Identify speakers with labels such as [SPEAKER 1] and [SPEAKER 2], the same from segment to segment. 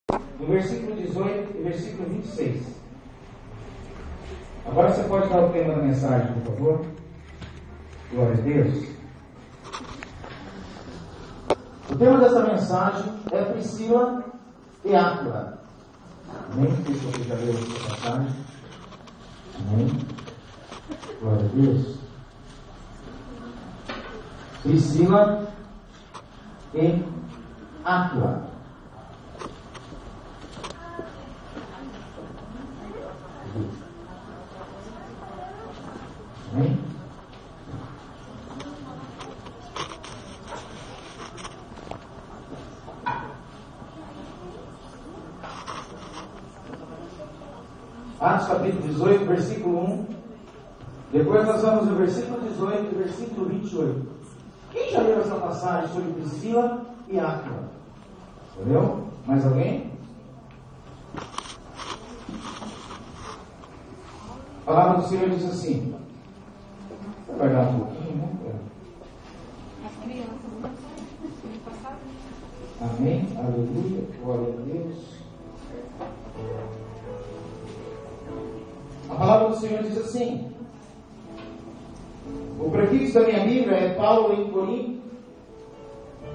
[SPEAKER 1] no versículo 18 e versículo 26. Agora você pode dar o tema da mensagem, por favor? Glória a Deus. O tema dessa mensagem é Priscila e Áquila. Amém? Não sei se você já leu essa passagem. Amém? Glória a Deus. Priscila e Áquila. Amém? Atos capítulo 18, versículo 1. Depois nós vamos no versículo 18 e versículo 28. Quem já leu essa passagem sobre Priscila e Áquila? Entendeu? Mais alguém? A palavra do Senhor diz assim. Você vai dar um pouquinho, né?
[SPEAKER 2] As crianças, né?
[SPEAKER 1] Amém? Aleluia. Glória a Deus. A palavra do Senhor diz assim. O prefixo da minha Bíblia é Paulo em Corinto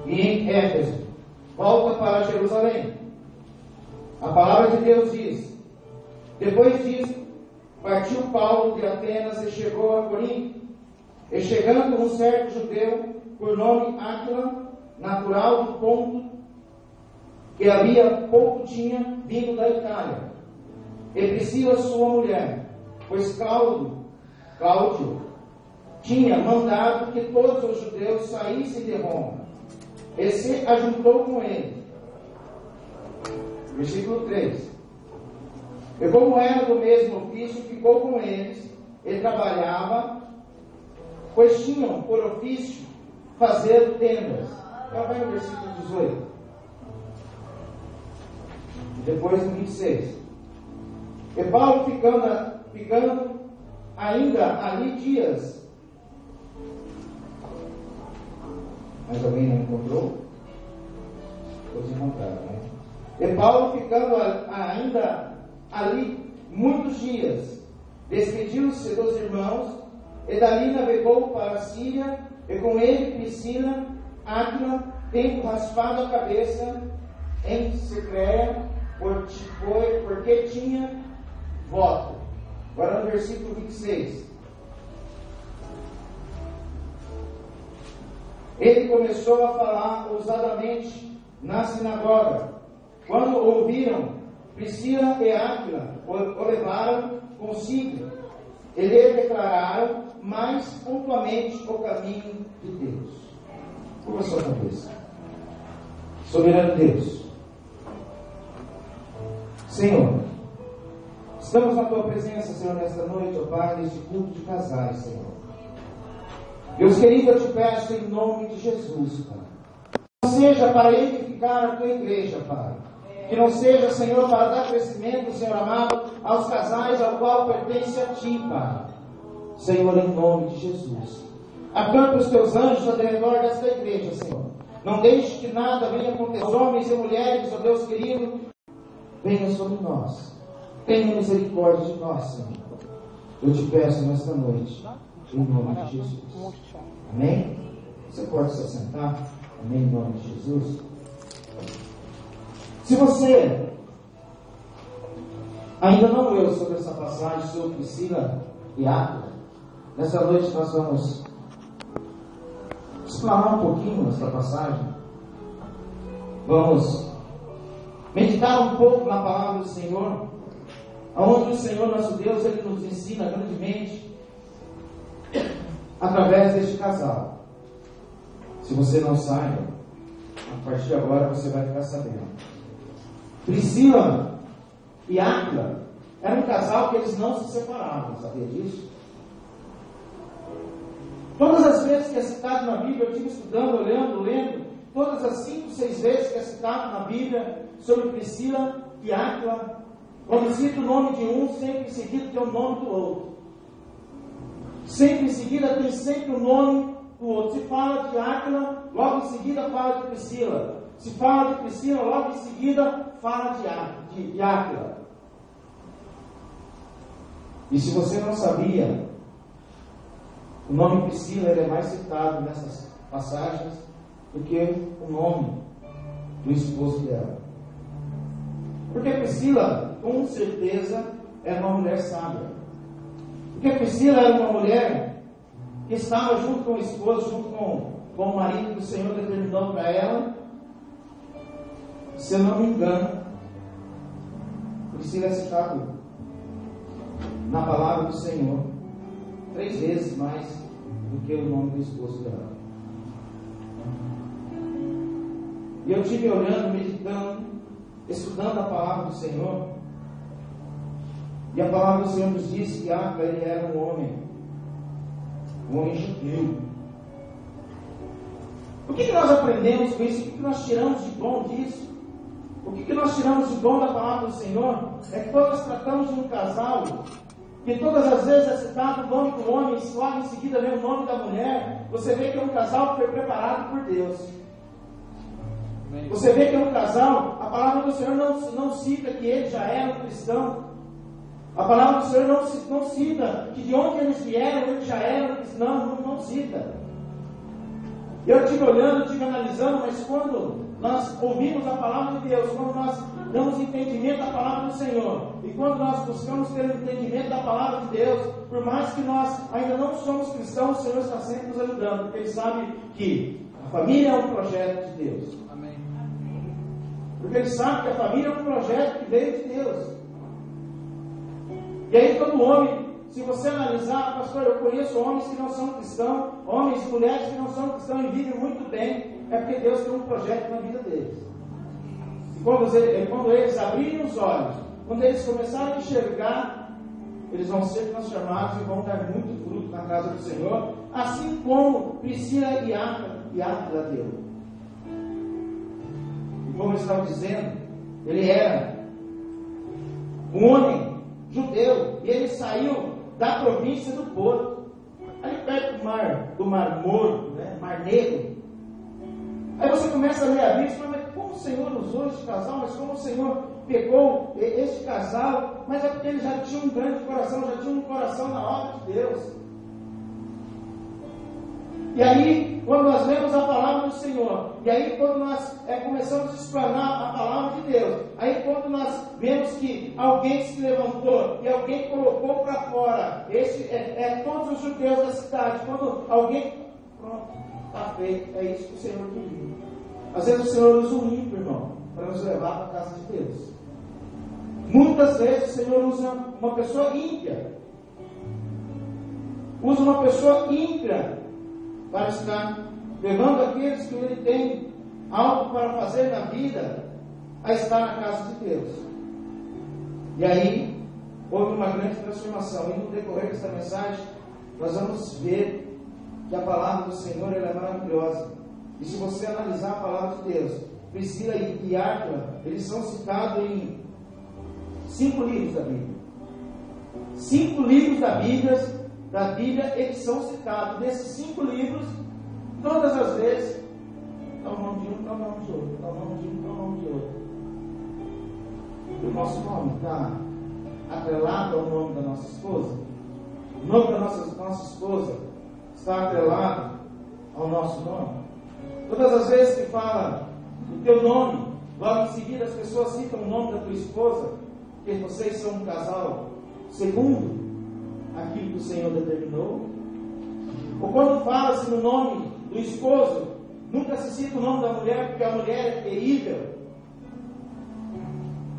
[SPEAKER 1] e em Éfeso. Volta para Jerusalém. A palavra de Deus diz: depois disso, partiu Paulo de Atenas e chegou a Corinto. E chegando um certo judeu, por nome Áquila, natural do Ponto, que havia pouco tinha vindo da Itália, e Priscila sua mulher, pois Cláudio tinha mandado que todos os judeus saíssem de Roma, e se ajuntou com ele. Versículo 3. E como era do mesmo ofício, ficou com eles e trabalhava, pois tinham por ofício fazer tendas. Então vai no versículo 18. Depois no 26. E Paulo ficando ainda ali dias. Mas alguém não encontrou? Todos encontraram, né? E Paulo ficando ainda ali muitos dias, despediu-se dos irmãos, e dali navegou para a Síria, e com ele Priscila, Áquila, tendo raspado a cabeça em Secreia, porque tinha voto. Agora no versículo 26. Ele começou a falar ousadamente na sinagoga. Quando ouviram, Priscila e Áquila o levaram consigo e lhe declararam mais pontualmente o caminho de Deus. Curva a sua cabeça. Soberano Deus, Senhor, estamos na Tua presença, Senhor, nesta noite, ó Pai, neste culto de casais, Senhor. Deus querido, eu te peço em nome de Jesus, Pai. Que não seja para edificar a Tua igreja, Pai. Que não seja, Senhor, para dar crescimento, Senhor amado, aos casais ao qual pertence a Ti, Pai. Senhor, em nome de Jesus. Acampa os Teus anjos ao redor desta igreja, Senhor. Não deixe que nada venha acontecer. Os homens e mulheres, ó Deus querido, venha sobre nós. Tenha misericórdia de nós, Senhor. Eu te peço nesta noite, em nome de Jesus. Amém? Você pode se assentar. Amém, em nome de Jesus. Se você ainda não leu sobre essa passagem sobre Priscila e Áquila, nessa noite nós vamos explanar um pouquinho essa passagem. Vamos meditar um pouco na palavra do Senhor, aonde o Senhor nosso Deus, Ele nos ensina grandemente através deste casal. Se você não sabe, a partir de agora você vai ficar sabendo. Priscila e Áquila era um casal que eles não se separavam, sabia disso? Todas as vezes que é citado na Bíblia, eu estive estudando, olhando, lendo, todas as 5, 6 vezes que é citado na Bíblia sobre Priscila e Áquila, quando cita o nome de um, sempre em seguida tem o nome do outro. Sempre em seguida tem sempre o nome do outro. Se fala de Áquila, logo em seguida fala de Priscila. se fala de Priscila, logo em seguida fala de Áquila. E se você não sabia, o nome Priscila ele é mais citado nessas passagens do que o nome do esposo dela. Porque Priscila, com certeza, era uma mulher sábia. Porque Priscila era uma mulher que estava junto com o esposo, junto com o marido que o Senhor determinou para ela. Se eu não me engano, Priscila é citado na palavra do Senhor 3 vezes mais do que o nome do esposo dela. E eu estive olhando, meditando, estudando a palavra do Senhor. E a palavra do Senhor nos diz que Áquila ele era um homem judeu. O que nós aprendemos com isso? O que nós tiramos de bom disso? O que nós tiramos de bom da palavra do Senhor? É que quando nós tratamos de um casal, que todas as vezes é citado o nome do homem, e logo em seguida vem o nome da mulher, você vê que é um casal que foi preparado por Deus. Você vê que é um casal, a palavra do Senhor não cita que ele já era um cristão. A palavra do Senhor não cita que de onde eles vieram, eles já eram cristãos, não cita. Eu estive olhando, estive analisando, mas quando nós ouvimos a palavra de Deus, quando nós damos entendimento à palavra do Senhor, e quando nós buscamos ter o entendimento da palavra de Deus, por mais que nós ainda não somos cristãos, o Senhor está sempre nos ajudando, porque Ele sabe que a família é um projeto de Deus.
[SPEAKER 3] Amém.
[SPEAKER 1] Porque Ele sabe que a família é um projeto que veio de Deus. E aí todo homem, se você analisar, pastor, eu conheço homens que não são cristãos, homens e mulheres que não são cristãos e vivem muito bem, é porque Deus tem um projeto na vida deles. E quando eles abrirem os olhos, quando eles começarem a enxergar, eles vão ser transformados e vão dar muito fruto na casa do Senhor, assim como Priscila e Áquila deu. E como eu estava dizendo, ele era um homem judeu, e ele saiu da província do Porto, ali perto do Mar Morto, né? Mar Negro. Aí você começa a ler a Bíblia e fala, mas como o Senhor usou este casal, mas como o Senhor pegou este casal, mas é porque ele já tinha um grande coração, já tinha um coração na obra de Deus. E aí, quando nós lemos a palavra do Senhor, e aí quando nós começamos a explanar a palavra de Deus, aí quando nós vemos que alguém se levantou e alguém colocou para fora, todos os judeus da cidade, quando alguém, pronto, está feito, é isso que o Senhor queria. Às vezes o Senhor usa um ímpio, irmão, para nos levar para a casa de Deus. Muitas vezes o Senhor usa uma pessoa ímpia, usa uma pessoa ímpia, para estar levando aqueles que ele tem algo para fazer na vida a estar na casa de Deus. E aí houve uma grande transformação. E no decorrer dessa mensagem nós vamos ver que a palavra do Senhor ela é maravilhosa. E se você analisar a palavra de Deus, Priscila e Áquila, eles são citados em 5 livros da Bíblia. 5 livros da Bíblia, eles são citados. Nesses 5 livros, todas as vezes, está o nome de um, está o nome de outro, está o nome de um, está o nome de outro. O nosso nome está atrelado ao nome da nossa esposa. O nome da nossa esposa está atrelado ao nosso nome. Todas as vezes que fala o teu nome, logo em seguida as pessoas citam o nome da tua esposa, porque vocês são um casal segundo aquilo que o Senhor determinou. Ou quando fala-se no nome do esposo, nunca se cita o nome da mulher, porque a mulher é terrível,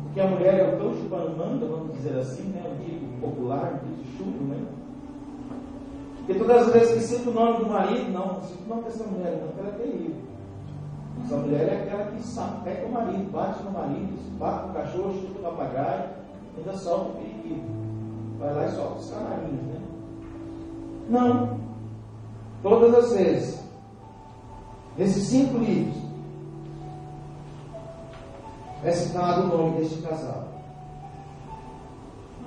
[SPEAKER 1] porque a mulher é o tão chubanumanda, vamos dizer assim, né? O dito popular, o dito chulo, né? Porque todas as vezes que cita o nome do marido, não cita o nome dessa mulher, não, porque ela é terrível. Essa mulher é aquela que sapeca o marido, bate no marido, bate no cachorro, chuta o papagaio, ainda solta o periquito. Vai lá e solta os canarinhos, né? Não. Todas as vezes, nesses 5 livros, é citado o nome deste casal.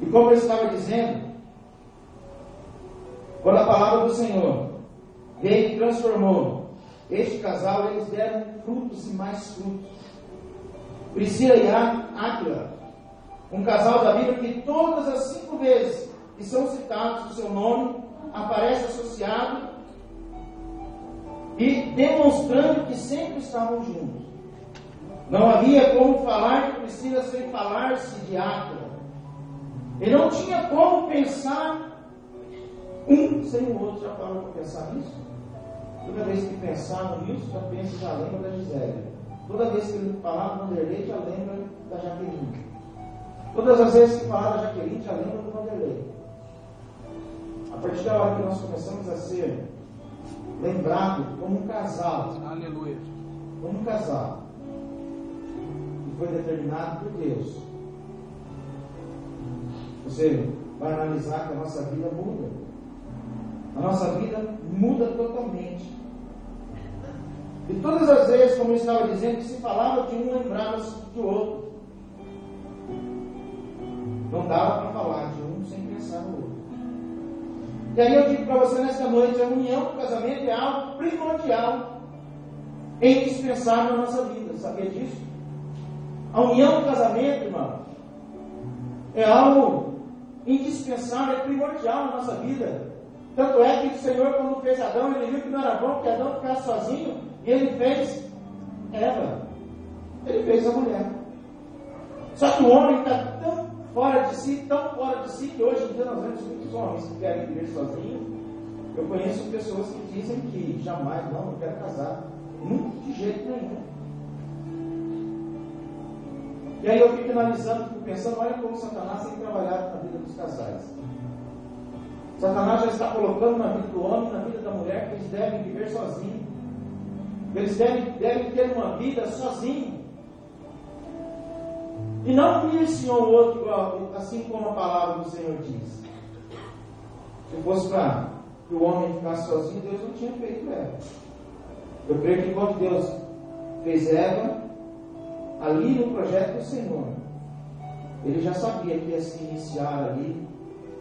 [SPEAKER 1] E como eu estava dizendo, quando a palavra do Senhor veio e transformou este casal, eles deram frutos e mais frutos. Priscila e Áquila, um casal da Bíblia que todas as 5 vezes que são citados o seu nome, aparece associado e demonstrando que sempre estavam juntos. Não havia como falar de Priscila sem falar-se de Áquila. Ele não tinha como pensar um sem o outro. Já parou para pensar nisso? Toda vez que pensavam nisso, já pensa, já lembra da Gisele. Toda vez que ele falava do Vanderlei, já lembra da Jaqueline. Todas as vezes que falava da Jaqueline, já lembra do Vanderlei. A partir da hora que nós começamos a ser lembrados como um casal.
[SPEAKER 3] Aleluia.
[SPEAKER 1] Como um casal. Que foi determinado por Deus. Você vai analisar que a nossa vida muda. A nossa vida muda totalmente. E todas as vezes, como eu estava dizendo, que se falava de um, lembrava-se do outro. Não dava para falar de um sem pensar no outro. E aí eu digo para você nesta noite, a união do casamento é algo primordial, indispensável na nossa vida. Sabia disso? A união do casamento, irmão, é algo indispensável, é primordial na nossa vida. Tanto é que o Senhor, quando fez Adão, ele viu que não era bom que Adão ficasse sozinho, e ele fez Eva. Ele fez a mulher. Só que o homem está tão fora de si, que hoje em dia nós vemos muitos homens que querem viver sozinhos. Eu conheço pessoas que dizem que jamais, não quero casar. Nunca, de jeito nenhum. E aí eu fico analisando, fico pensando, olha como Satanás tem trabalhado na vida dos casais. Satanás já está colocando na vida do homem, na vida da mulher, que eles devem viver sozinhos. Eles devem ter uma vida sozinhos. E não vir-se um ao outro, assim como a palavra do Senhor diz. Se fosse para que o homem ficasse sozinho, Deus não tinha feito Eva. Eu creio que quando Deus fez Eva, ali no projeto do Senhor, Ele já sabia que ia se iniciar ali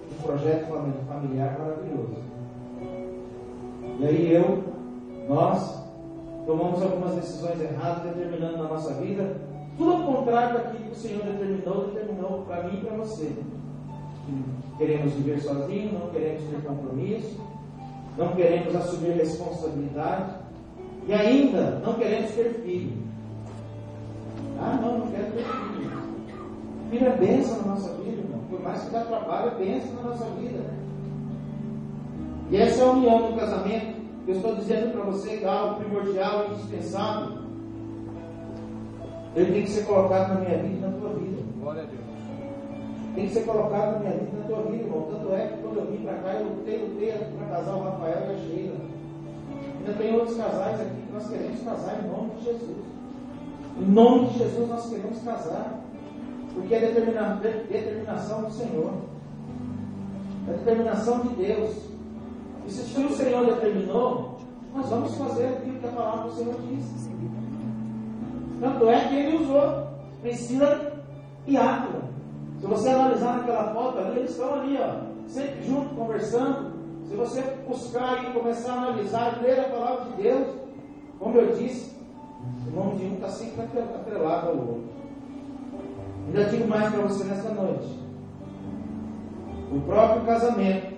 [SPEAKER 1] um projeto familiar maravilhoso. E aí nós tomamos algumas decisões erradas, determinando na nossa vida tudo ao contrário daquilo que o Senhor determinou para mim e para você. Queremos viver sozinhos, não queremos ter compromisso, não queremos assumir responsabilidade e ainda não queremos ter filho. Não quero ter filho. Filho é bênção na nossa vida, irmão. Por mais que dá trabalho, é bênção na nossa vida. E essa é a união do casamento. Eu estou dizendo para você que é algo primordial e indispensável. Ele tem que ser colocado na minha vida e na tua vida.
[SPEAKER 3] Glória a Deus.
[SPEAKER 1] Tem que ser colocado na minha vida e na tua vida, irmão. Tanto é que quando eu vim para cá, eu lutei para casar o Rafael e a Sheila. Ainda tem outros casais aqui que nós queremos casar em nome de Jesus. Em nome de Jesus nós queremos casar. Porque é determinação do Senhor. É determinação de Deus. E se o Senhor determinou, nós vamos fazer aquilo que a palavra do Senhor diz. Tanto é que Ele usou Priscila e Áquila. Se você analisar naquela foto ali, eles estão ali, sempre juntos, conversando. Se você buscar e começar a analisar, ler a palavra de Deus, como eu disse, o nome de um está sempre atrelado ao outro. Ainda digo mais para você nesta noite. O próprio casamento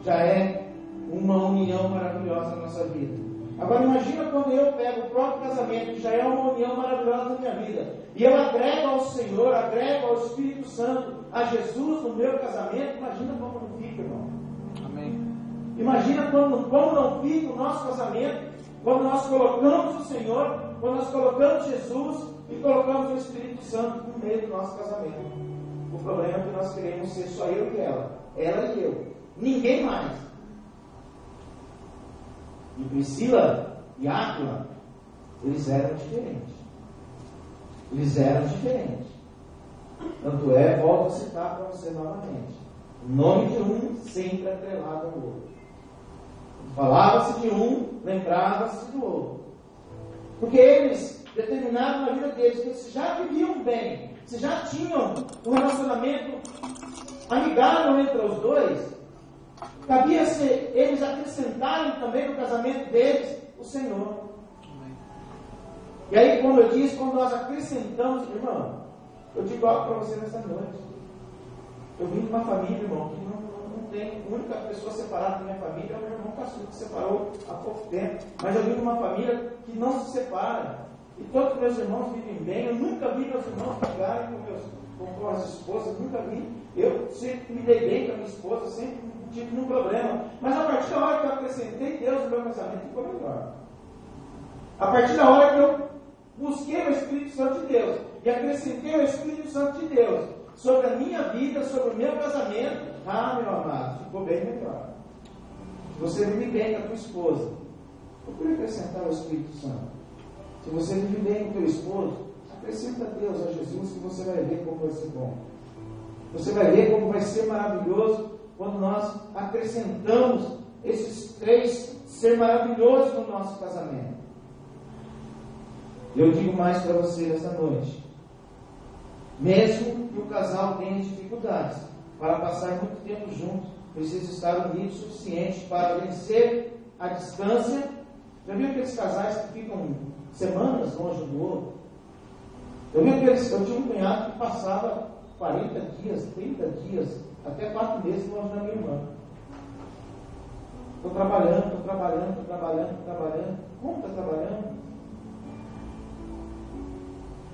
[SPEAKER 1] já é uma união maravilhosa na nossa vida. Agora imagina quando eu pego o próprio casamento, que já é uma união maravilhosa na minha vida, e eu agrego ao Senhor, agrego ao Espírito Santo, a Jesus no meu casamento. Imagina como não fica, irmão.
[SPEAKER 3] Amém.
[SPEAKER 1] Imagina como não fica o nosso casamento, quando nós colocamos o Senhor, quando nós colocamos Jesus e colocamos o Espírito Santo no meio do nosso casamento. O problema é que nós queremos ser só eu e ela e eu, ninguém mais. E Priscila e Áquila, eles eram diferentes. Tanto é, volto a citar para você novamente. O nome de um sempre atrelado ao outro. Falava-se de um, lembrava-se do outro. Porque eles determinaram na vida deles que se já viviam bem, se já tinham um relacionamento amigável entre os dois, cabia-se eles acrescentarem também no casamento deles o Senhor. E aí, como eu disse, quando nós acrescentamos, irmão, eu digo algo para você nessa noite. Eu vim de uma família, irmão, que não tem, a única pessoa separada da minha família é o meu irmão caçula, que separou há pouco tempo. Mas eu vim de uma família que não se separa. E todos meus irmãos vivem bem. Eu nunca vi meus irmãos brigarem com as esposas, nunca vi. Eu sempre me dei bem com a minha esposa, sempre não tive nenhum problema. Mas a partir da hora que eu acrescentei Deus no meu casamento, ficou melhor. A partir da hora que eu busquei o Espírito Santo de Deus e acrescentei o Espírito Santo de Deus sobre a minha vida, sobre o meu casamento, meu amado, ficou bem melhor. Se você vive bem com a tua esposa, procure acrescentar o Espírito Santo. Se você vive bem com o teu esposo, acrescenta Deus a Jesus, que você vai ver como vai ser bom. Você vai ver como vai ser maravilhoso quando nós acrescentamos esses três ser maravilhosos no nosso casamento. Eu digo mais para você nessa noite. Mesmo que o casal tenha dificuldades para passar muito tempo juntos, precisa estar unido o suficiente para vencer a distância. Já viu aqueles casais que ficam semanas longe um do outro? Eu tinha um cunhado que passava 40 dias, 30 dias, até 4 meses longe da minha irmã. Estou trabalhando. Como está trabalhando?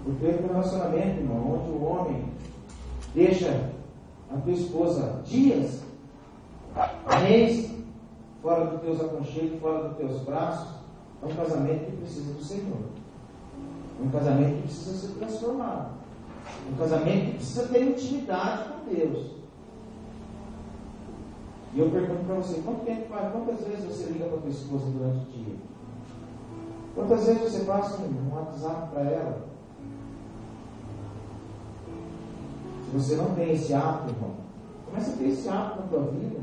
[SPEAKER 1] Porque no relacionamento, irmão, onde o homem deixa a tua esposa dias, mês, fora dos teus aconchegos, fora dos teus braços, é um casamento que precisa do Senhor. É um casamento que precisa ser transformado. É um casamento que precisa ter intimidade com Deus. E eu pergunto para você, quantas vezes você liga para a tua esposa durante o dia? Quantas vezes você passa um WhatsApp para ela? Se você não tem esse hábito, irmão, começa a ter esse hábito na tua vida.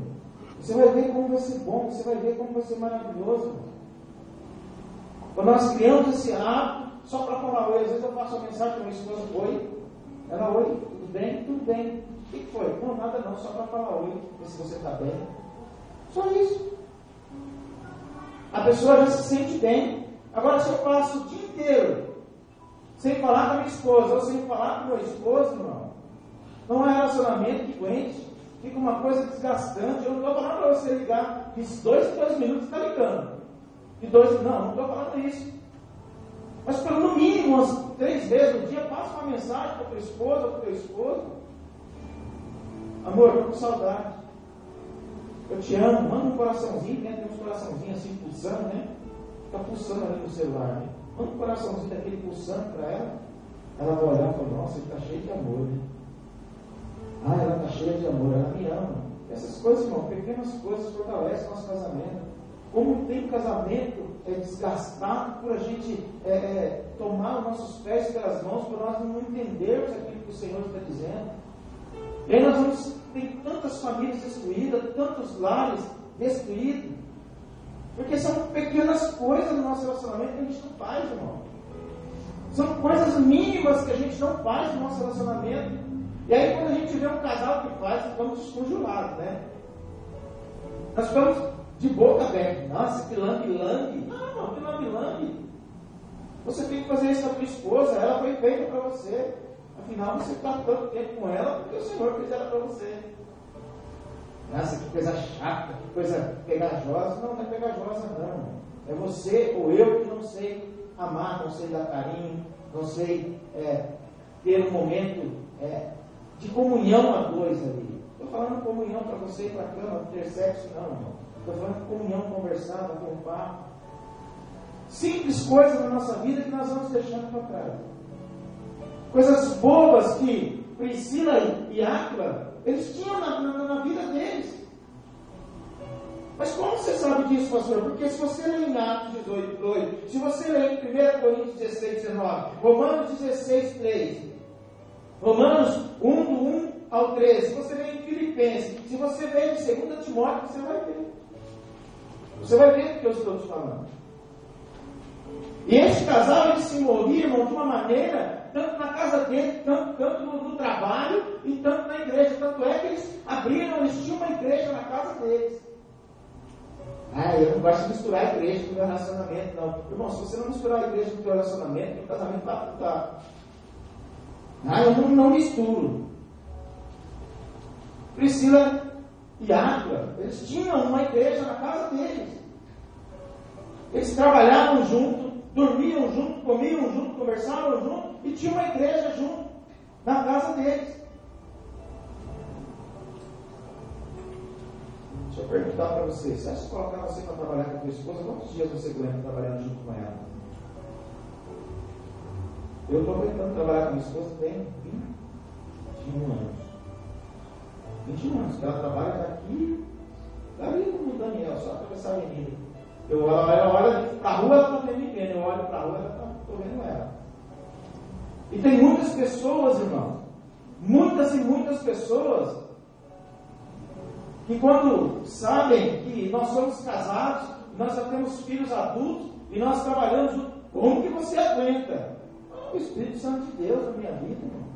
[SPEAKER 1] Você vai ver como vai ser bom, você vai ver como vai ser maravilhoso, irmão. Quando nós criamos esse hábito, só para falar oi, às vezes eu faço uma mensagem para minha esposa, oi, ela, oi, tudo bem? Tudo bem. O que foi? Não, nada não, só para falar oi, ver se você está bem. Só isso. A pessoa já se sente bem. Agora, se eu passo o dia inteiro sem falar com a minha esposa, ou sem falar com o meu esposo, irmão, não é relacionamento que aguente, fica uma coisa desgastante. Eu não estou falando para você ligar, fiz 2 minutos está ligando. Não estou falando isso. Mas pelo mínimo, umas 3 vezes no dia, passa uma mensagem para a tua esposa, para o teu esposo. Amor, eu estou com saudade. Eu te amo. Manda um coraçãozinho, né? Tem uns coraçãozinhos assim pulsando, né? Está pulsando ali no celular, né? Manda um coraçãozinho daquele pulsando para ela. Ela vai olhar e falar, nossa, ele está cheio de amor, né? Ela está cheia de amor, ela me ama. Essas coisas, irmão, pequenas coisas fortalecem o nosso casamento. Como tem um casamento desgastado por a gente tomar os nossos pés pelas mãos, por nós não entendermos aquilo que o Senhor está dizendo. E aí nós vamos ter tantas famílias destruídas, tantos lares destruídos, porque são pequenas coisas no nosso relacionamento que a gente não faz, irmão. São coisas mínimas que a gente não faz no nosso relacionamento. E aí quando a gente vê um casal que faz, ficamos desconjurados, né? Nós ficamos de boca aberta. Nossa, que lambe-lambe. Não, que lambe-lambe. Você tem que fazer isso com a tua esposa. Ela foi feita para você. Afinal, você está tanto tempo com ela porque o Senhor fez ela para você. Nossa, que coisa chata, que coisa pegajosa. Não é pegajosa, não. É você ou eu que não sei amar, não sei dar carinho, não sei ter um momento de comunhão a dois ali. Estou falando comunhão para você ir para a cama, ter sexo, não, irmão. Estou falando de comunhão, conversar, bater um papo. Simples coisas na nossa vida que nós vamos deixando para trás. Coisas bobas que Priscila e Áquila, eles tinham na vida deles. Mas como você sabe disso, pastor? Porque se você ler em Atos 18, 2, se você ler em 1 Coríntios 16, 19, Romanos 16, 3, Romanos 1, do 1 ao 13, se você ler em Filipenses, se você ler em 2 Timóteo, você vai ver. Você vai ver o que eu estou te falando. E esse casal, eles se envolviam de uma maneira, tanto na casa dele, tanto no trabalho e tanto na igreja. Tanto é que eles tinham uma igreja na casa deles. Eu não gosto de misturar a igreja com o meu relacionamento, não. Irmão, se você não misturar a igreja com o teu relacionamento, o casamento vai afundar. Eu não misturo. Priscila e Áquila, eles tinham uma igreja na casa deles. Eles trabalhavam junto, dormiam junto, comiam junto, conversavam junto e tinham uma igreja junto na casa deles. Deixa eu perguntar para você, se acha que colocar você para trabalhar com a tua esposa, quantos dias você aguenta trabalhando junto com ela? Eu estou tentando trabalhar com a minha esposa tem 21 anos. 21 anos, que ela trabalha daqui no Daniel, só atravessar a avenida. Eu olho para a rua, ela está vendo me vendo, eu olho para a rua, estou vendo ela. E tem muitas pessoas, irmão, muitas e muitas pessoas, que quando sabem que nós somos casados, nós já temos filhos adultos, e nós trabalhamos juntos, como que você aguenta? O Espírito Santo de Deus na minha vida, irmão.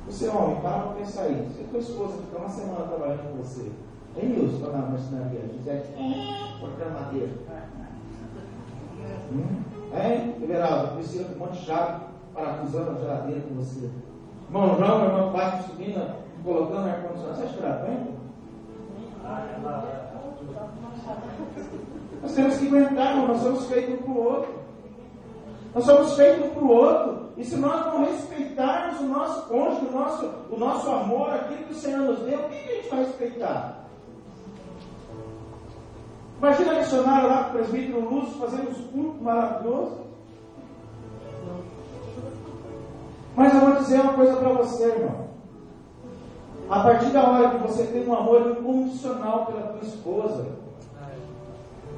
[SPEAKER 1] Você, homem, para para pensar aí. Se a tua esposa ficar uma semana trabalhando com você, hein, Nilson, para na marcenaria, José, cortando madeira. Everaldo, Priscila com um monte de chave, parafusando a geladeira com você. Irmão João, meu irmão pai subindo, colocando ar-condicionado. Você acha que ela aguenta? Nós temos que aguentar, irmão. Nós somos feitos um para o outro. Nós somos feitos um para o outro. E se nós não respeitarmos o nosso cônjuge, o nosso amor, aquilo que o Senhor nos deu, o que a gente vai respeitar? Imagina a missionária lá com o presbítero Lúcio fazendo uns cultos maravilhosos. Mas eu vou dizer uma coisa para você, irmão. A partir da hora que você tem um amor incondicional pela tua esposa,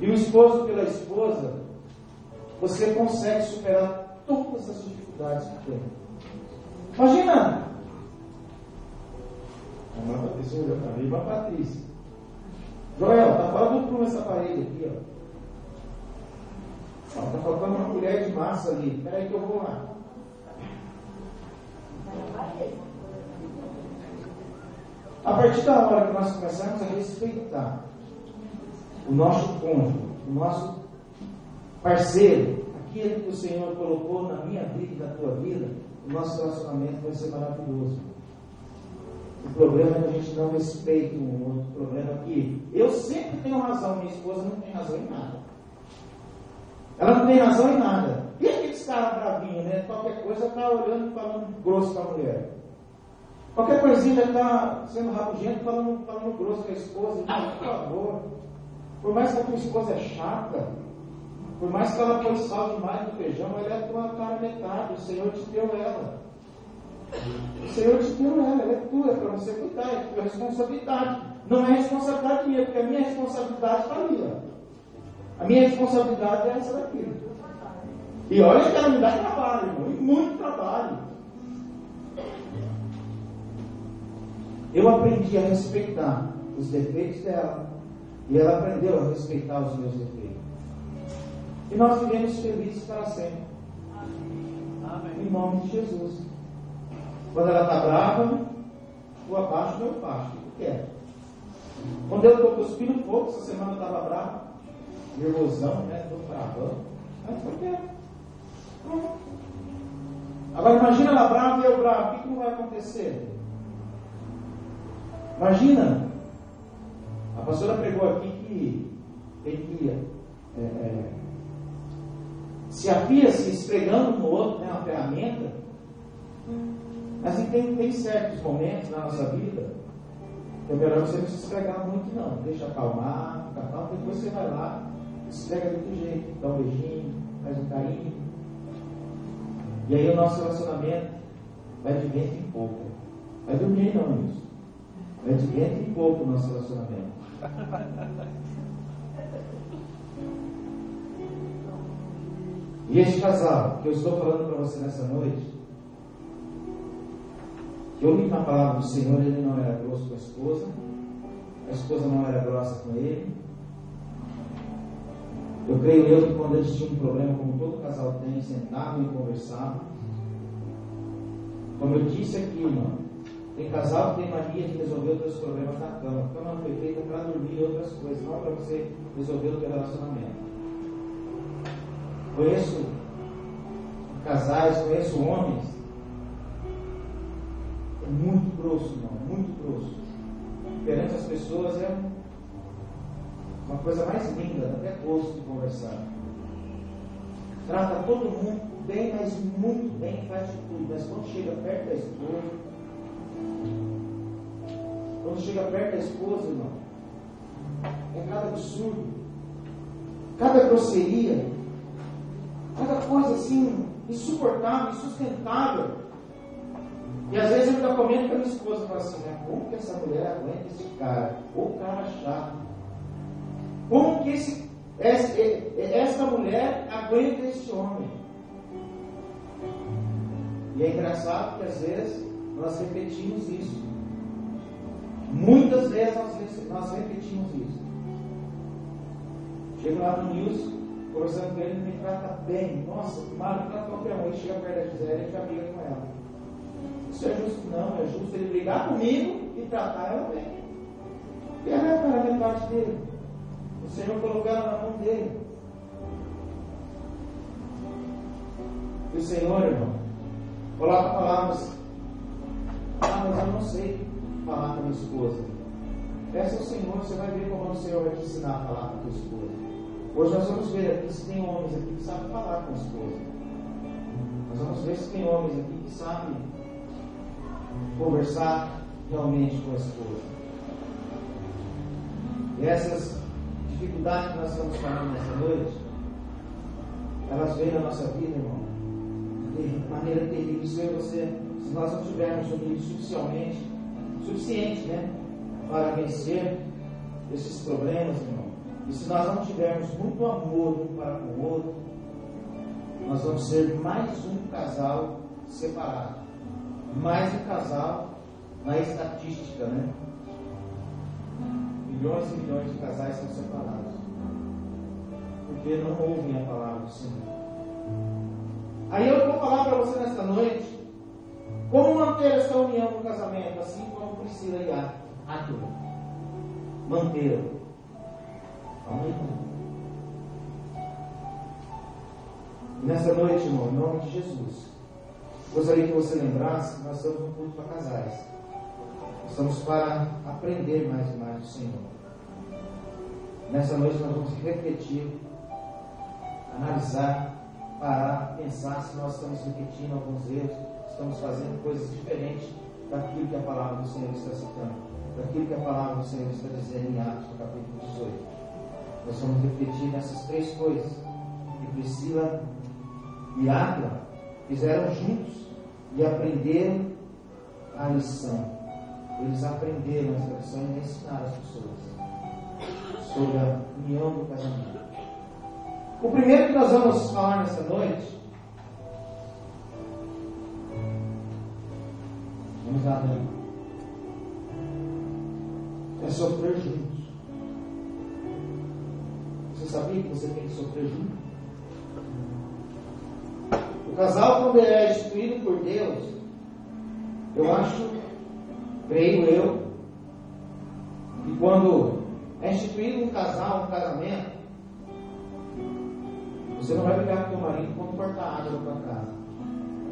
[SPEAKER 1] e o esposo pela esposa, você consegue superar todas as dificuldades que tem. Imagina! A Patrícia olhou para mim, a Patrícia. Joel, está fora do prumo essa parede aqui, ó. Está faltando uma colher de massa ali. Espera aí que eu vou lá. A partir da hora que nós começarmos a respeitar o nosso cônjuge, o nosso parceiro, aquilo que o Senhor colocou na minha vida e na tua vida, o nosso relacionamento vai ser maravilhoso. O problema é que a gente não respeita um outro. O problema é que eu sempre tenho razão, minha esposa não tem razão em nada. Ela não tem razão em nada. E aqueles caras bravinhos, né? Qualquer coisa está olhando e falando grosso com a mulher. Qualquer coisinha já está sendo rabugento, falando grosso com a esposa. Por favor, por mais que a tua esposa é chata, por mais que ela põe sal demais no feijão, ela é a tua cara metade. O Senhor te deu ela. O Senhor te deu ela é tua, é para você cuidar, é tua responsabilidade. Não é responsabilidade minha, porque a minha responsabilidade está ali. Ó. A minha responsabilidade é essa daqui. E olha que ela me dá trabalho, irmão, e muito trabalho. Eu aprendi a respeitar os defeitos dela, e ela aprendeu a respeitar os meus defeitos. E nós vivemos felizes para sempre. Amém. Em nome de Jesus. Quando ela está brava, eu abaixo, eu faço. O que é? Quando eu estou cuspindo fogo, essa semana eu estava brava, nervosão, né? Estou bravão. Mas por quê? Agora imagina ela brava e eu bravo. O que não vai acontecer? Imagina. A pastora pregou aqui que tem que se a pia se esfregando no outro, né? Uma ferramenta. Mas tem certos momentos na nossa vida que é melhor você não se esfregar muito, não. Deixa acalmar, fica calmo, depois você vai lá, esfrega de outro jeito, dá um beijinho, faz um carinho. E aí o nosso relacionamento vai de vento em pouco. Vai dormir não isso. Vai de vento em pouco o nosso relacionamento. E este casal que eu estou falando para você nessa noite, que eu li na palavra do Senhor, ele não era grosso com a esposa não era grossa com ele. Eu creio que quando eles tinham um problema, como todo casal tem, sentavam e conversavam. Como eu disse aqui, irmão, Tem casal que tem mania de resolver os teus problemas na cama. A cama não foi feita para dormir e outras coisas, não para você resolver o teu relacionamento. Conheço casais, conheço homens. É muito grosso, irmão, muito grosso. Perante as pessoas é uma coisa mais linda, até gosto de conversar. Trata todo mundo bem, mas muito bem, faz de tudo. Mas quando chega perto da esposa, irmão, é cada absurdo, cada grosseria, cada coisa assim, insuportável, insustentável. E às vezes eu ainda comento com a minha esposa e falo assim, né? Como que essa mulher aguenta esse cara? Ou cara chato. Como que essa mulher aguenta esse homem? E é engraçado que às vezes nós repetimos isso. Muitas vezes nós repetimos isso. Chego lá no Nilson, conversando com ele, me trata bem. Nossa, o Mário trata qualquer um. Ele chega perto da Gisele e fica briga com ela. Isso é justo? Não, é justo ele brigar comigo e tratar ela bem. E ela é a metade dele. O Senhor colocou ela na mão dele. E o Senhor, irmão, coloca palavras. Mas eu não sei falar com a minha esposa. Peça ao Senhor, você vai ver como o Senhor vai te ensinar a falar com a tua esposa. Hoje nós vamos ver aqui se tem homens aqui que sabem falar com a esposa. Nós vamos ver se tem homens aqui que sabem conversar realmente com a esposa. E essas dificuldades que nós estamos falando nessa noite, elas vêm na nossa vida, irmão, de maneira terrível. Se eu e você, se nós não tivermos um nível suficiente, né, para vencer esses problemas, irmão, e se nós não tivermos muito amor um para com o outro, nós vamos ser mais um casal separado, mais um casal na estatística, né? Milhões e milhões de casais são separados porque não ouvem a palavra do Senhor. Aí eu vou falar para você nesta noite como manter essa união no casamento, assim como Priscila e Áquila manteram. Amém? E nessa noite, irmão, em nome de Jesus, gostaria que você lembrasse que nós estamos no culto para casais. Estamos para aprender mais e mais do Senhor. Nessa noite nós vamos refletir, analisar, parar, pensar se nós estamos repetindo alguns erros, estamos fazendo coisas diferentes daquilo que a palavra do Senhor está citando, daquilo que a palavra do Senhor está dizendo em Atos, no capítulo 18. Nós vamos refletir nessas três coisas que Priscila e Áquila fizeram juntos e aprenderam a lição. Eles aprenderam essa lição e ensinaram as pessoas sobre a união do casamento. O primeiro que nós vamos falar nessa noite, vamos lá, né? É sofrer juntos. Você sabia que você tem que sofrer junto? O casal, quando é instituído por Deus, eu acho, creio eu, que quando é instituído um casal, um casamento, você não vai brigar com o teu marido quando cortar água da tua casa.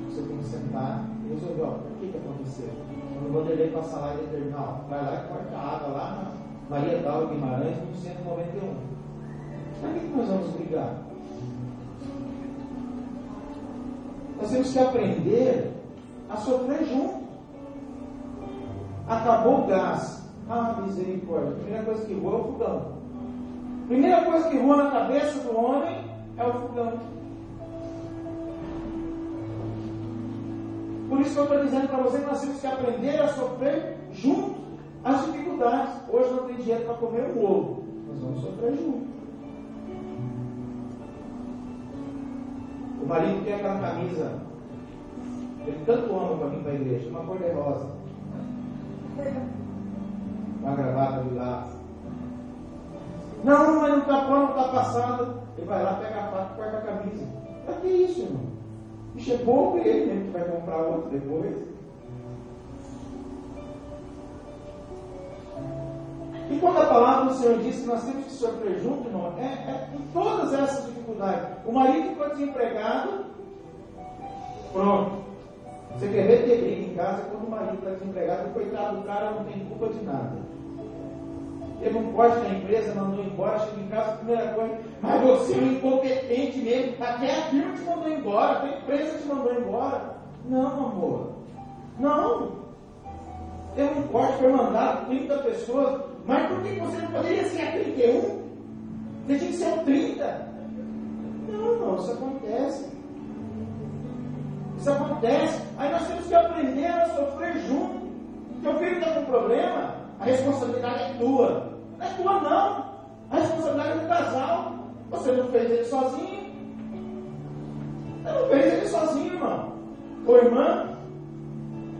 [SPEAKER 1] Você tem que sentar e resolver, ó, por que aconteceu? Quando o Vanderlei passa lá e determina, ó, vai lá e corta a água lá na Maria Daura Guimarães, no 191. Para que nós vamos brigar? Nós temos que aprender a sofrer junto. Acabou o gás. Ah, misericórdia. A primeira coisa que voa é o fogão. A primeira coisa que voa na cabeça do homem é o fogão. Por isso que eu estou dizendo para você que nós temos que aprender a sofrer junto as dificuldades. Hoje não tem dinheiro para comer um ovo. Nós vamos sofrer junto. O marido tem aquela camisa, ele tanto ama para vir para a igreja, uma cor de rosa, uma gravata de lado. Não, mas não está pronto, não está passado. Ele vai lá, pega a faca e corta a camisa. Para que isso, irmão? Bicho é pouco ele mesmo que vai comprar outro depois. E quando a palavra do Senhor diz que nós temos que sofrer junto, irmão, é com todas essas dificuldades. O marido ficou desempregado, pronto. Você quer ver ter briga em casa quando o marido está desempregado, o coitado do cara não tem culpa de nada. Teve um corte na empresa, mandou embora, chega em casa, a primeira coisa, mas você é um incompetente mesmo, até a firma te mandou embora, até a empresa te mandou embora. Não, amor, não. Teve um corte, foi mandado 30 pessoas, mas por que você não poderia ser a 31? Você tinha que ser um 30. Não, isso acontece. Isso acontece. Aí nós temos que aprender a sofrer junto. Teu filho está com problema, a responsabilidade é tua. Não é tua, não. A responsabilidade é do casal. Você não fez ele sozinho. Você não fez ele sozinho, irmão. Ô irmã,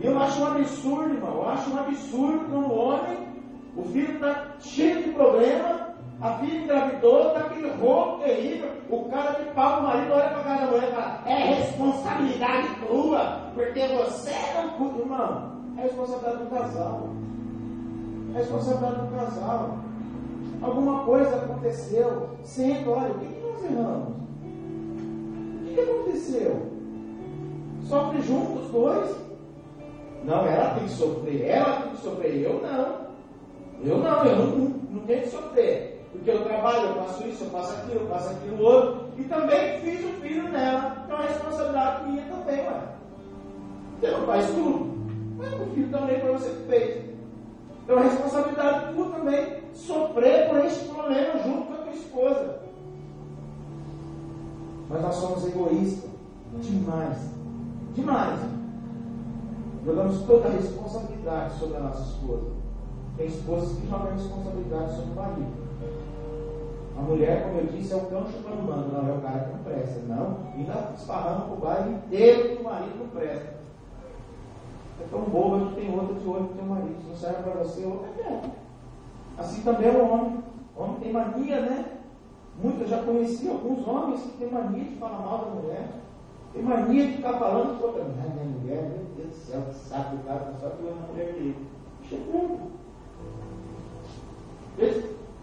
[SPEAKER 1] eu acho um absurdo, irmão. Eu acho um absurdo quando o homem, o filho está cheio de problema, a filha engravidou, está aquele roubo terrível. O cara que paga o marido olha para a cara da mulher e fala: é responsabilidade tua, porque você não cuida. Irmão, é responsabilidade do casal. É responsabilidade do casal. Alguma coisa aconteceu. Senta, olha, o que nós erramos? O que aconteceu? Sofre juntos os dois? Não, ela tem que sofrer. Ela tem que sofrer. Eu não. Eu não tenho que sofrer. Porque eu trabalho, eu faço isso, eu faço aquilo outro. E também fiz o filho nela. Então é responsabilidade minha também, ué. Você não faz tudo. Mas o filho também foi você que fez. Então é responsabilidade tua também sofrer por este problema junto com a tua esposa. Mas nós somos egoístas. Demais. Demais. Jogamos toda a responsabilidade sobre a nossa esposa. Tem esposas que jogam a responsabilidade sobre o marido. A mulher, como eu disse, é o cão chupando manga. Não é o cara que não presta. Não. E ainda esparrando o bairro inteiro que o marido não presta. É tão boba que tem outra de olho que tem um marido. Se não serve para você, outra quer. Assim também é o homem. O homem tem mania, né? Eu já conheci alguns homens que têm mania de falar mal da mulher. Tem mania de ficar falando contra a minha mulher. Meu Deus do céu, que saco do cara, só que eu na mulher dele. Chegando.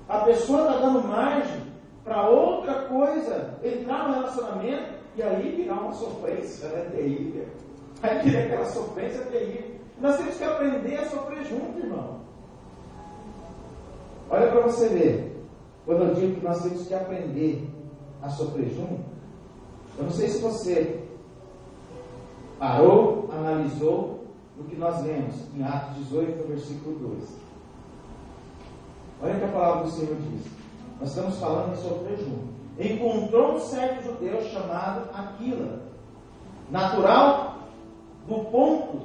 [SPEAKER 1] A pessoa está dando margem para outra coisa entrar no relacionamento e aí virar uma sofrência, né, terrível. Aí virar aquela sofrência terrível. Nós temos que aprender a sofrer junto, irmão. Olha para você ver. Quando eu digo que nós temos que aprender a sofrer junto, eu não sei se você parou, analisou o que nós lemos em Atos 18, versículo 2. Olha o que a palavra do Senhor diz. Nós estamos falando de sofrer junto. Encontrou um certo judeu chamado Aquila, natural do Ponto,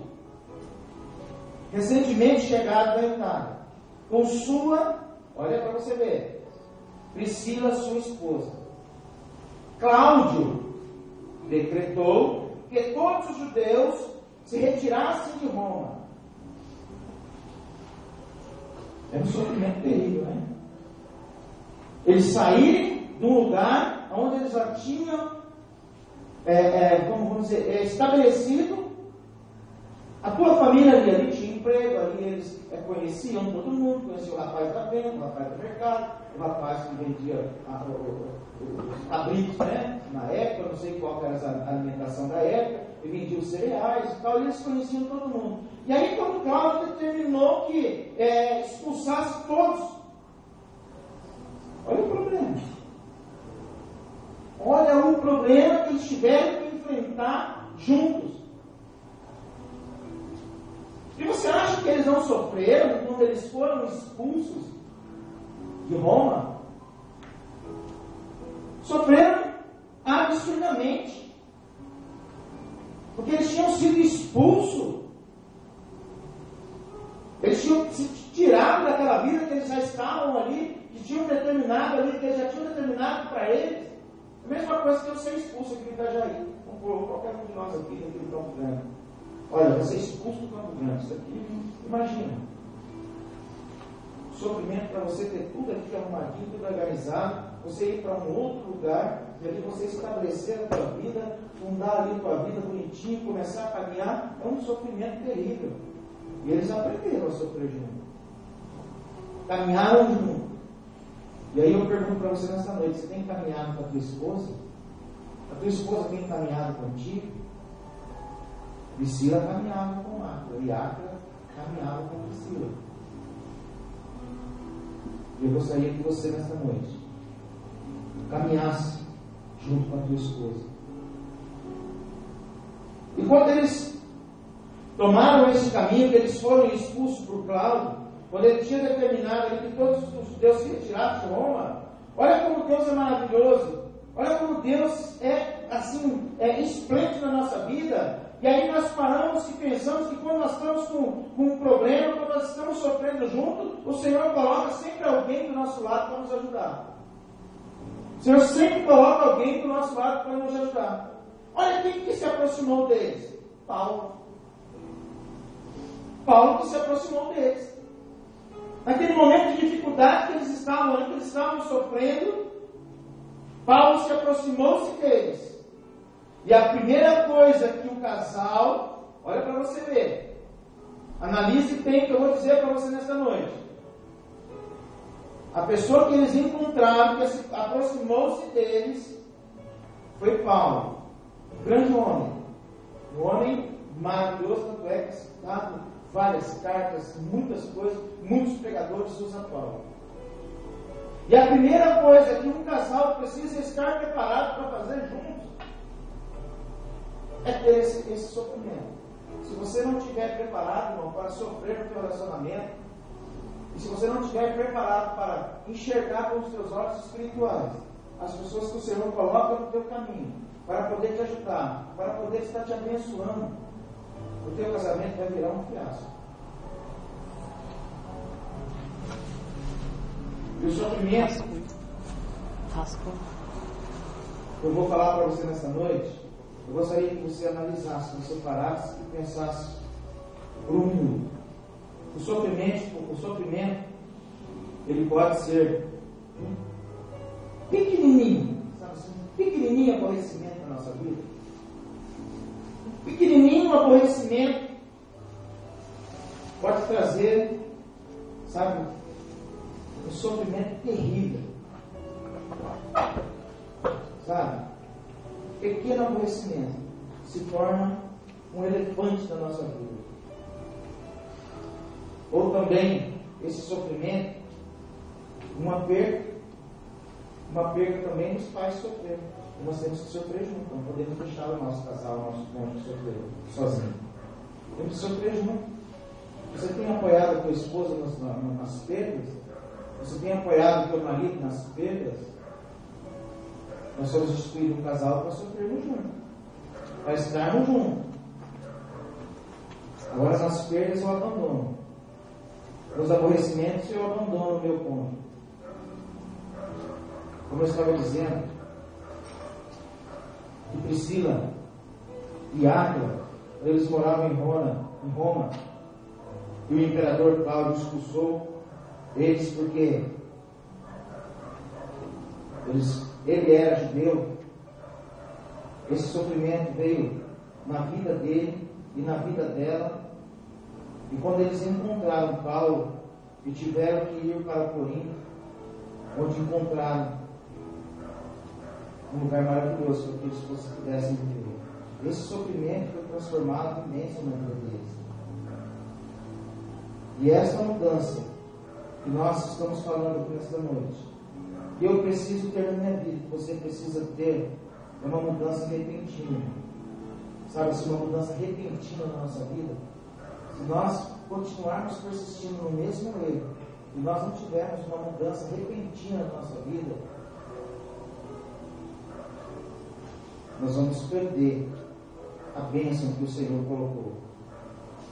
[SPEAKER 1] recentemente chegado da Itália, com sua, olha para você ver, Priscila, sua esposa. Cláudio decretou que todos os judeus se retirassem de Roma. É um sofrimento terrível, né? Eles saírem de um lugar onde eles já tinham, vamos dizer, estabelecido. A tua família ali tinha emprego, ali eles conheciam todo mundo, conheciam o rapaz da venda, o rapaz do mercado, o rapaz que vendia os cabritos, né? Na época, não sei qual era a alimentação da época, e vendia os cereais e tal, e eles conheciam todo mundo. E aí, quando Cláudio determinou que expulsasse todos, olha o problema. Olha o problema que eles tiveram que enfrentar juntos. E você acha que eles não sofreram quando eles foram expulsos de Roma? Sofreram absurdamente. Porque eles tinham sido expulsos. Eles tinham se tirado daquela vida que eles já estavam ali, que tinham determinado ali, que eles já tinham determinado para eles. A mesma coisa que eu ser expulso aqui em Itajaí. Qualquer um de nós aqui, naquele Campo Grande. Olha, você é expulso do Campo Grande. Isso aqui, imagina. O sofrimento para você ter tudo aqui arrumadinho, tudo organizado, você ir para um outro lugar, e ali você estabelecer a tua vida, fundar ali a tua vida bonitinho, começar a caminhar, é um sofrimento terrível. E eles aprenderam a sofrer junto. caminharam junto. E aí eu pergunto para você nessa noite: você tem caminhado com a tua esposa? A tua esposa tem caminhado contigo? Priscila caminhava com Áquila, e Áquila caminhava com Priscila. Eu gostaria que você nessa noite caminhasse junto com a tua esposa. E quando eles tomaram esse caminho, que eles foram expulsos por Cláudio, quando ele tinha determinado que todos os judeus se retirassem de Roma, olha como Deus é maravilhoso, olha como Deus é assim, esplêndido na nossa vida. E aí nós paramos e pensamos que quando nós estamos com um problema, quando nós estamos sofrendo junto, o Senhor coloca sempre alguém do nosso lado para nos ajudar. O Senhor sempre coloca alguém do nosso lado para nos ajudar. Olha quem que se aproximou deles. Paulo. Paulo que se aproximou deles. Naquele momento de dificuldade que eles estavam sofrendo, Paulo se aproximou-se deles. E a primeira coisa que o casal, olha para você ver, analise bem o que eu vou dizer para você nesta noite. A pessoa que eles encontraram, que se aproximou-se deles, foi Paulo, um grande homem, um homem maravilhoso, tanto é que citado várias cartas, muitas coisas, muitos pregadores usam Paulo. E a primeira coisa que um casal precisa estar preparado para fazer juntos é ter esse sofrimento. Se você não estiver preparado, irmão, para sofrer no teu relacionamento, e se você não estiver preparado para enxergar com os teus olhos espirituais as pessoas que o Senhor coloca no teu caminho, para poder te ajudar, para poder estar te abençoando, o teu casamento vai virar um fiasco. E o sofrimento, eu vou falar para você nessa noite, eu gostaria que você analisasse, que você parasse e pensasse por um minuto. O sofrimento, ele pode ser pequenininho, sabe assim? Pequenininho aborrecimento na nossa vida. Pequenininho aborrecimento pode trazer, sabe, um sofrimento terrível. Sabe? Pequeno aborrecimento se torna um elefante na nossa vida. Ou também, esse sofrimento, uma perda também nos faz sofrer. E nós temos que sofrer junto, não podemos deixar o nosso casal, o nosso cônjuge sofrer sozinho. Temos que sofrer junto. Você tem apoiado a tua esposa nas perdas? Você tem apoiado o teu marido nas perdas? Nós somos instituídos um casal para sofrermos juntos, para estarmos juntos. Agora nas perdas eu abandono. Nos aborrecimentos eu abandono o meu cônjuge. Como eu estava dizendo, que Priscila e Áquila, eles moravam em Roma, e o imperador Cláudio expulsou eles porque ele era judeu. Esse sofrimento veio na vida dele e na vida dela. E quando eles encontraram Paulo e tiveram que ir para Corinto, onde encontraram um lugar maravilhoso para que eles pudessem viver, esse sofrimento foi transformado em bênção na vida deles. E essa mudança que nós estamos falando aqui nesta noite, que eu preciso ter na minha vida, que você precisa ter, é uma mudança repentina. Sabe, se uma mudança repentina na nossa vida, se nós continuarmos persistindo no mesmo erro, e nós não tivermos uma mudança repentina na nossa vida, nós vamos perder a bênção que o Senhor colocou.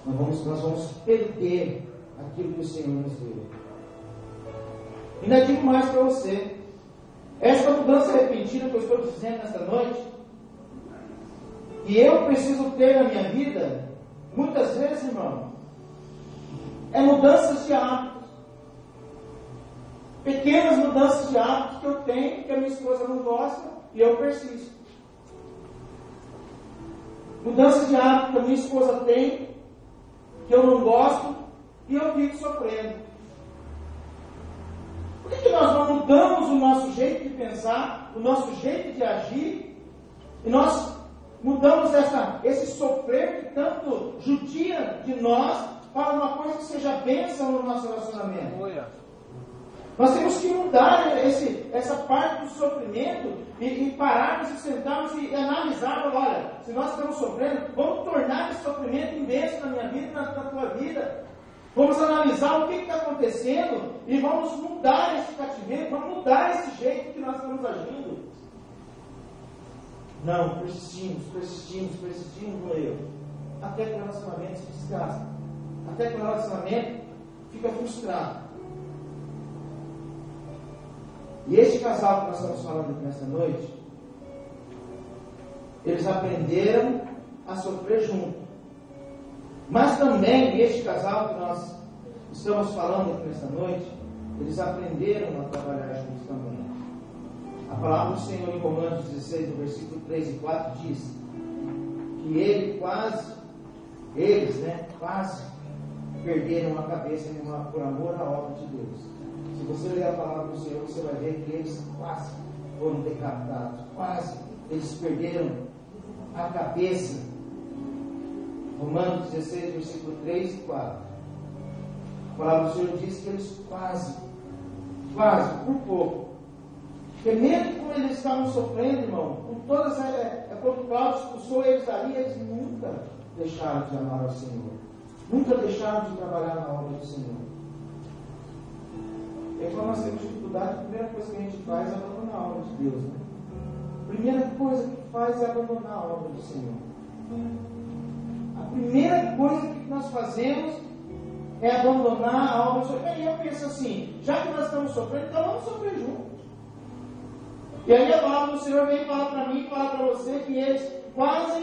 [SPEAKER 1] Nós vamos perder aquilo que o Senhor nos deu. Ainda digo mais para você. Essa mudança repentina que eu estou dizendo nesta noite, e eu preciso ter na minha vida, muitas vezes, irmão, é mudanças de hábitos. Pequenas mudanças de hábitos que eu tenho, que a minha esposa não gosta, e eu persisto. Mudanças de hábito que a minha esposa tem, que eu não gosto, e eu fico sofrendo. Por que nós não mudamos o nosso jeito de pensar, o nosso jeito de agir, e nós mudamos esse sofrer que tanto judia de nós para uma coisa que seja bênção no nosso relacionamento? Nós temos que mudar essa parte do sofrimento e pararmos e sentarmos e analisarmos, olha, se nós estamos sofrendo, vamos tornar esse sofrimento em bênção na minha vida e na tua vida. Vamos analisar o que está acontecendo e vamos mudar esse cativeiro, vamos mudar esse jeito que nós estamos agindo. Não, persistimos no erro. Até que o relacionamento se desgasta. Até que o relacionamento fica frustrado. E este casal que nós estamos falando aqui nesta noite, eles aprenderam a sofrer junto. Mas também, este casal que nós estamos falando aqui nesta noite, eles aprenderam a trabalhar juntos também. A palavra do Senhor em Romanos 16, no versículo 3 e 4, diz que eles quase perderam a cabeça por amor à obra de Deus. Se você ler a palavra do Senhor, você vai ver que eles quase foram decapitados, quase eles perderam a cabeça. Romanos 16, versículo 3 e 4. A palavra do Senhor diz que eles quase, por pouco. Porque mesmo quando eles estavam sofrendo, irmão, com todas quando Cláudio expulsou eles ali, eles nunca deixaram de amar ao Senhor. Nunca deixaram de trabalhar na obra do Senhor. E quando nós temos dificuldade, a primeira coisa que a gente faz é abandonar a obra de Deus. Né? A primeira coisa que faz é abandonar a obra do Senhor. A primeira coisa que nós fazemos é abandonar a obra do Senhor. E aí eu penso assim, já que nós estamos sofrendo, então vamos sofrer juntos. E aí a palavra do Senhor vem falar para mim e falar para você que eles quase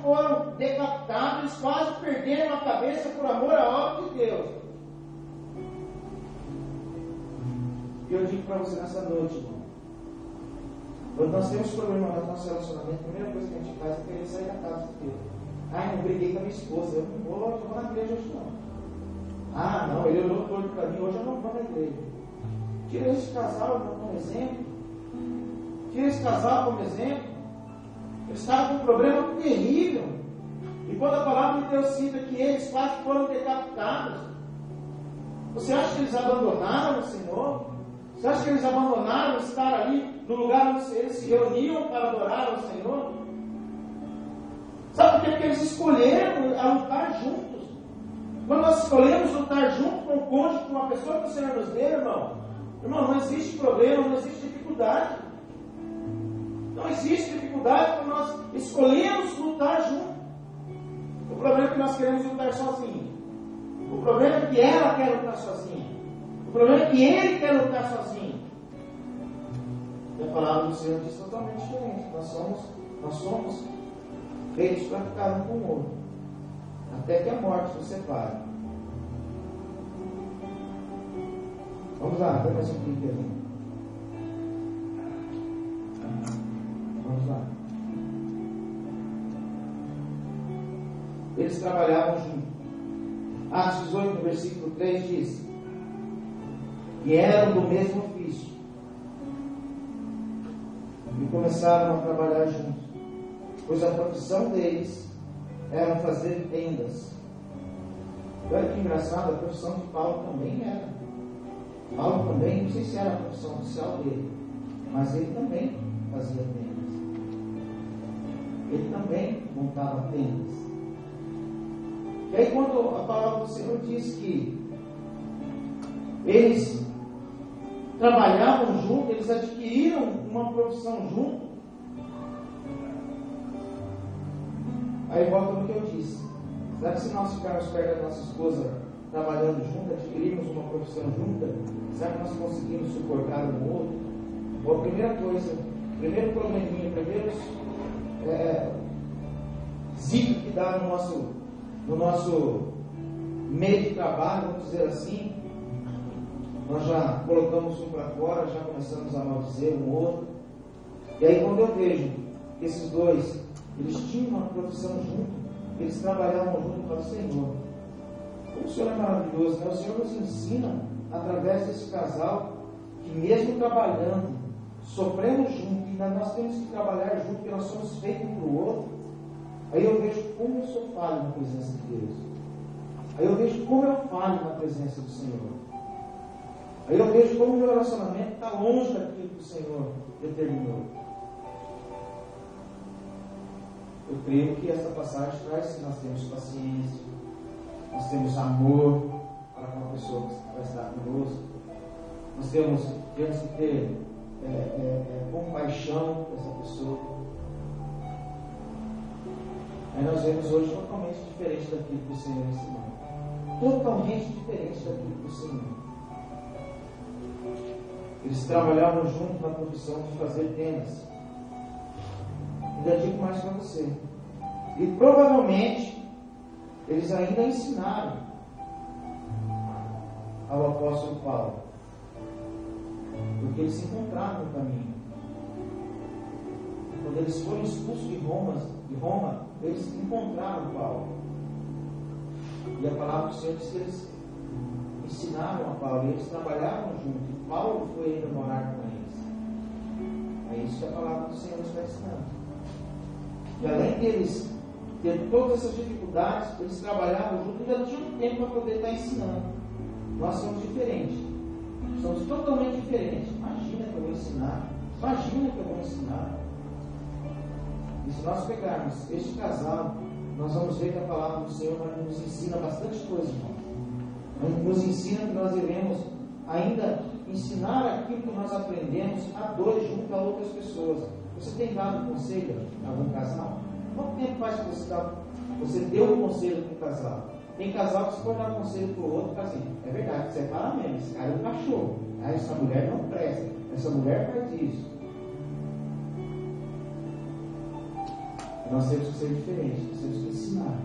[SPEAKER 1] foram decapitados, eles quase perderam a cabeça por amor à obra de Deus. E eu digo para você nessa noite, irmão, quando nós temos problema no nosso relacionamento, a primeira coisa que a gente faz é querer sair da casa de Deus. Ah, não briguei com a minha esposa, eu não vou na igreja hoje não. Ah, não, ele olhou torto para mim, hoje eu não vou na igreja. Tira esse casal como exemplo. Tira esse casal como exemplo. Eles estavam com um problema terrível. E quando a palavra de Deus cita que eles quase foram decapitados, você acha que eles abandonaram o Senhor? Você acha que eles abandonaram estar ali no lugar onde eles se reuniam para adorar ao Senhor? Sabe por quê? Porque eles escolheram a lutar juntos. Quando nós escolhemos lutar junto com o cônjuge, com a pessoa que o Senhor nos deu, irmão, não existe problema, não existe dificuldade. Não existe dificuldade quando nós escolhemos lutar junto. O problema é que nós queremos lutar sozinhos. O problema é que ela quer lutar sozinha. O problema é que ele quer lutar sozinho. E a palavra do Senhor diz totalmente diferente. Nós somos feitos para ficar um com o outro, até que a morte nos separe. Vamos lá, dá mais um clique ali. Vamos lá. Eles trabalhavam juntos. Atos 18, no versículo 3 diz que eram do mesmo ofício e começaram a trabalhar juntos, pois a profissão deles era fazer tendas. Olha que engraçado, a profissão de Paulo também era. Paulo também, não sei se era a profissão oficial dele, mas ele também fazia tendas. Ele também montava tendas. E aí quando a palavra do Senhor diz que eles trabalhavam juntos, eles adquiriram uma profissão junto, aí volta no que eu disse. Será que se nós ficarmos perto da nossa esposa trabalhando junto, adquirirmos uma profissão junta, será que nós conseguimos suportar um outro? Ou a primeira coisa, primeiro probleminha, primeiro zico que dá no nosso meio de trabalho, vamos dizer assim, nós já colocamos um para fora, já começamos a maldizer um outro. E aí quando eu vejo que esses dois, eles tinham uma profissão junto, eles trabalhavam junto para o Senhor. Como o Senhor é maravilhoso, né? O Senhor nos ensina através desse casal, que mesmo trabalhando, sofrendo junto, e nós temos que trabalhar junto, porque nós somos feitos um para o outro. Aí eu vejo como eu sou falho na presença de Deus. Aí eu vejo como eu falho na presença do Senhor. Aí eu vejo como o meu relacionamento está longe daquilo que o Senhor determinou. Eu creio que essa passagem traz que nós temos paciência, nós temos amor para com a pessoa que vai estar conosco, nós temos que ter compaixão com essa pessoa. Aí nós vemos hoje totalmente diferente daquilo que o Senhor ensinou. Totalmente diferente daquilo que o Senhor. Eles trabalhavam junto na profissão de fazer tendas. Ainda digo mais para você. E provavelmente eles ainda ensinaram ao apóstolo Paulo. Porque eles se encontraram no caminho. Quando eles foram expulsos de Roma, eles encontraram Paulo. E a palavra do Senhor diz que eles ensinaram a Paulo, e eles trabalharam junto. E Paulo foi ainda morar com eles. É isso que a palavra do Senhor está ensinando. E além deles ter todas essas dificuldades, eles trabalhavam junto e ainda tinham tempo para poder estar ensinando. Nós somos diferentes. Somos totalmente diferentes. Imagina que eu vou ensinar. Imagina que eu vou ensinar. E se nós pegarmos este casal, nós vamos ver que a palavra do Senhor nos ensina bastante coisa, irmão. Nos ensina que nós devemos ainda ensinar aquilo que nós aprendemos a dois junto a outras pessoas. Você tem dado conselho a algum casal? Quanto tempo faz que você deu um conselho para um casal? Tem casal que se for dar conselho para o outro, fala assim, é verdade, separa mesmo, esse cara é um cachorro. Essa mulher não presta, essa mulher faz isso. Nós temos que ser diferentes, nós temos que ensinar.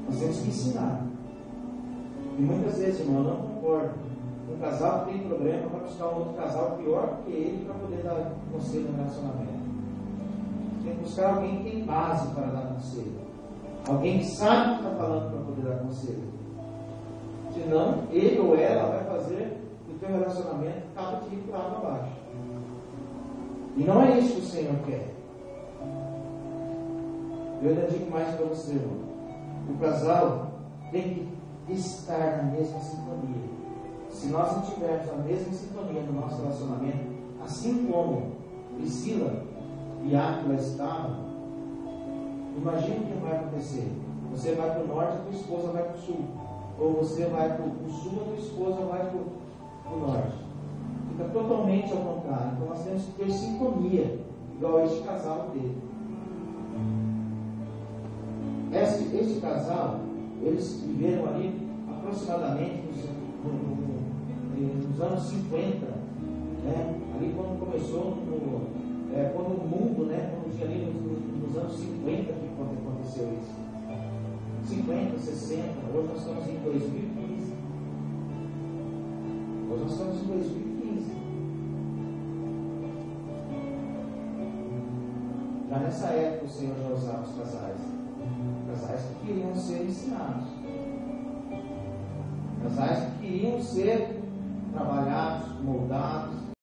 [SPEAKER 1] Nós temos que ensinar. E muitas vezes, irmão, eu não concordo. Um casal que tem problema vai buscar um outro casal pior que ele para poder dar conselho no relacionamento. Tem que buscar alguém que tem base para dar conselho. Alguém que sabe o que está falando para poder dar conselho. Senão, ele ou ela vai fazer que o teu relacionamento acabe de ir para água abaixo. E não é isso que o Senhor quer. Eu ainda digo mais para você, irmão. O casal tem que estar na mesma sintonia. Se nós não tivermos a mesma sintonia no nosso relacionamento, assim como Priscila e Áquila estavam, imagina o que vai acontecer. Você vai para o norte, a tua esposa vai para o sul. Ou você vai para o sul, a tua esposa vai para o norte. Fica totalmente ao contrário. Então nós temos que ter sintonia, igual este casal teve. Este casal, eles viveram ali aproximadamente nos anos 50, né? Ali quando começou, quando o mundo, né? Quando tinha ali nos anos 50 que aconteceu isso. 50, 60, hoje nós estamos em 2015. Hoje nós estamos em 2015. Já nessa época o Senhor já usava os casais. Casais que queriam ser ensinados. Casais que queriam ser trabalhados, moldados,